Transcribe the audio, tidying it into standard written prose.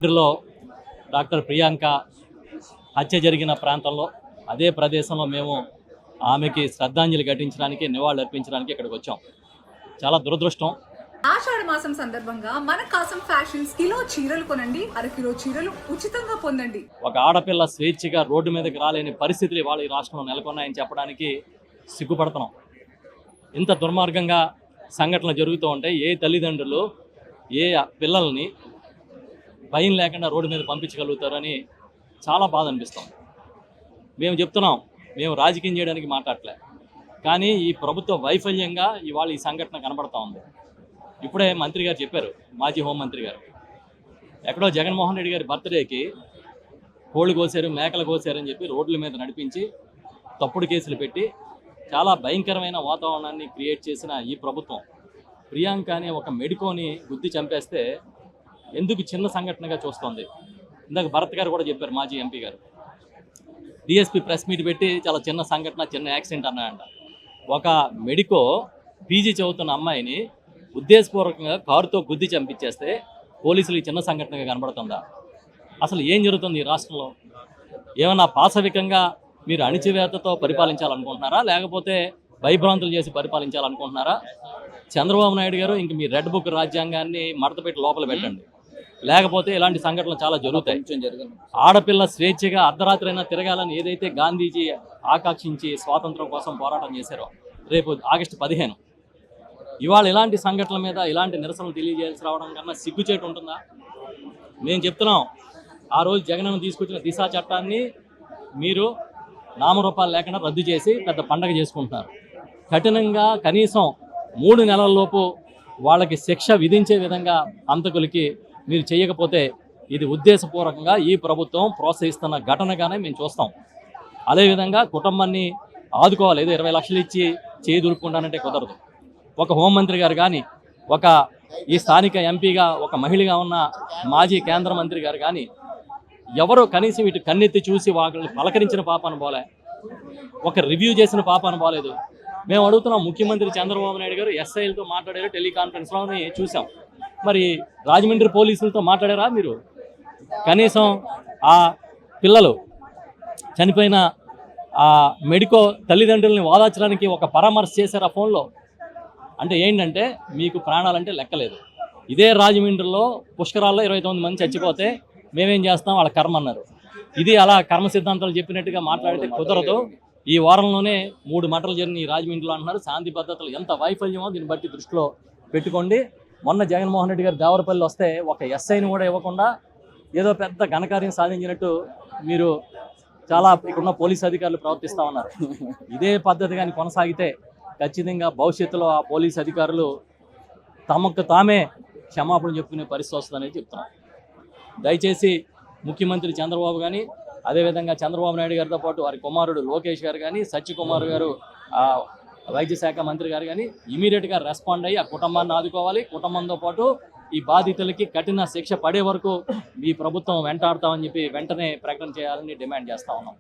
లో డాక్టర్ ప్రియాంక హత్య జరిగిన ప్రాంతంలో అదే ప్రదేశంలో మేము ఆమెకి శ్రద్ధాంజలి ఘటించడానికి నివాళులు అర్పించడానికి ఇక్కడికి వచ్చాం. చాలా దురదృష్టం. ఆషాఢ మాసం సందర్భంగా మన కాసం ఫ్యాషన్స్ కిలో చీరలు కొనండి, అరకిలో చీరలు ఉచితంగా పొందండి. ఒక ఆడపిల్ల స్వేచ్ఛగా రోడ్డు మీదకి రాలేని పరిస్థితులు ఇవాళ ఈ రాష్ట్రంలో నెలకొన్నాయని చెప్పడానికి సిగ్గుపడుతున్నాం. ఇంత దుర్మార్గంగా సంఘటనలు జరుగుతూ ఉంటాయి. ఏ తల్లిదండ్రులు ఏ పిల్లల్ని భయం లేకుండా రోడ్డు మీద పంపించగలుగుతారని చాలా బాధ అనిపిస్తుంది. మేము చెప్తున్నాం, మేము రాజకీయం చేయడానికి మాట్లాడలే, కానీ ఈ ప్రభుత్వ వైఫల్యంగా ఇవాళ ఈ సంఘటన కనబడతా ఉంది. ఇప్పుడే మంత్రి గారు చెప్పారు, మాజీ హోంమంత్రి గారు, ఎక్కడో జగన్మోహన్ రెడ్డి గారి బర్త్డేకి కోళ్ళు కోసారు, మేకలు కోసారని చెప్పి రోడ్ల మీద నడిపించి తప్పుడు కేసులు పెట్టి చాలా భయంకరమైన వాతావరణాన్ని క్రియేట్ చేసిన ఈ ప్రభుత్వం ప్రియాంక అనే ఒక మెడికోని గుద్ది చంపేస్తే ఎందుకు చిన్న సంఘటనగా చూస్తోంది. ఇందాక భరత్ గారు కూడా చెప్పారు, మాజీ ఎంపీ గారు, డిఎస్పీ ప్రెస్ మీట్ పెట్టి చాలా చిన్న సంఘటన, చిన్న యాక్సిడెంట్ అన్నాయంట. ఒక మెడికో పీజీ చదువుతున్న అమ్మాయిని ఉద్దేశపూర్వకంగా కారుతో గుద్ది చంపించేస్తే పోలీసులకి చిన్న సంఘటనగా కనబడుతుందా? అసలు ఏం జరుగుతుంది ఈ రాష్ట్రంలో? ఏమన్నా పాశవికంగా మీరు అణిచివేతతో పరిపాలించాలనుకుంటున్నారా, లేకపోతే భయభ్రాంతులు చేసి పరిపాలించాలనుకుంటున్నారా? చంద్రబాబు నాయుడు గారు ఇంక మీ రెడ్ బుక్ రాజ్యాంగాన్ని మడతపెట్టి లోపల పెట్టండి, లేకపోతే ఇలాంటి సంఘటనలు చాలా జరుగుతాయి. ఆడపిల్ల స్వేచ్ఛగా అర్ధరాత్రి అయినా తిరగాలని ఏదైతే గాంధీజీ ఆకాంక్షించి స్వాతంత్రం కోసం పోరాటం చేశారో, రేపు ఆగస్టు 15 ఇవాళ ఇలాంటి సంఘటనల మీద ఇలాంటి నిరసనలు తెలియజేయాల్సి రావడం కన్నా సిగ్గుచేటు ఉంటుందా? మేము చెప్తున్నాం, ఆ రోజు జగనన్న తీసుకొచ్చిన దిశా చట్టాన్ని మీరు నామరూపాలు లేకుండా రద్దు చేసి పెద్ద పండగ చేసుకుంటున్నారు. కఠినంగా కనీసం 3 నెలల్లోపు వాళ్ళకి శిక్ష విధించే విధంగా హంతకులకి మీరు చేయకపోతే ఇది ఉద్దేశపూర్వకంగా ఈ ప్రభుత్వం ప్రోత్సహిస్తున్న ఘటనగానే మేము చూస్తాం. అదేవిధంగా కుటుంబాన్ని ఆదుకోవాలి. ఏదో 20 లక్షలు ఇచ్చి చేయి దులుపుకుంటానంటే కుదరదు. ఒక హోంమంత్రి గారు కానీ, ఒక ఈ స్థానిక ఎంపీగా ఒక మహిళగా ఉన్న మాజీ కేంద్ర మంత్రి గారు కానీ ఎవరో కనీసం ఇటు కన్నెత్తి చూసి వాళ్ళని పలకరించిన పాపాన పోలే, ఒక రివ్యూ చేసిన పాపాన పోలేదు. మేము అడుగుతున్నాం, ముఖ్యమంత్రి చంద్రబాబు నాయుడు గారు ఎస్ఐలతో మాట్లాడారు, టెలికాన్ఫరెన్స్లోని చూసాం. మరి రాజమండ్రి పోలీసులతో మాట్లాడారా మీరు? కనీసం ఆ పిల్లలు చనిపోయిన ఆ మెడికో తల్లిదండ్రులని వాదార్చడానికి ఒక పరామర్శ చేశారు ఆ ఫోన్లో. అంటే ఏంటంటే మీకు ప్రాణాలంటే లెక్కలేదు. ఇదే రాజమండ్రిలో పుష్కరాల్లో 29 మంది చచ్చిపోతే మేమేం చేస్తాం, వాళ్ళ కర్మ అన్నారు. ఇది అలా కర్మ సిద్ధాంతాలు చెప్పినట్టుగా మాట్లాడితే కుదరదు. ఈ వారంలోనే 3 మటలు జరిగిన ఈ రాజమండ్రిలో అంటున్నారు. శాంతి భద్రతలు ఎంత వైఫల్యమో దీన్ని బట్టి దృష్టిలో పెట్టుకోండి. మొన్న జగన్మోహన్ రెడ్డి గారు దేవరపల్లి వస్తే ఒక ఎస్ఐని కూడా ఇవ్వకుండా ఏదో పెద్ద ఘనకార్యం సాధించినట్టు మీరు చాలా ఇక్కడున్న పోలీసు అధికారులు ప్రవర్తిస్తూ ఉన్నారు. ఇదే పద్ధతి కానీ కొనసాగితే ఖచ్చితంగా భవిష్యత్తులో ఆ పోలీసు అధికారులు తమకు తామే క్షమాపణ చెప్పుకునే పరిస్థితి వస్తుందనేది చెప్తున్నాం. దయచేసి ముఖ్యమంత్రి చంద్రబాబు కానీ, అదేవిధంగా చంద్రబాబు నాయుడు గారితో పాటు వారి కుమారుడు లోకేష్ గారు కానీ, సత్యకుమార్ గారు వైద్య శాఖ మంత్రి గారు కానీ ఇమీడియట్గా రెస్పాండ్ అయ్యి ఆ కుటుంబాన్ని ఆదుకోవాలి. కుటుంబంతో పాటు ఈ బాధితులకి కఠిన శిక్ష పడే వరకు ఈ ప్రభుత్వం వెంటాడతామని చెప్పి వెంటనే ప్రకటన చేయాలని డిమాండ్ చేస్తూ ఉన్నాం.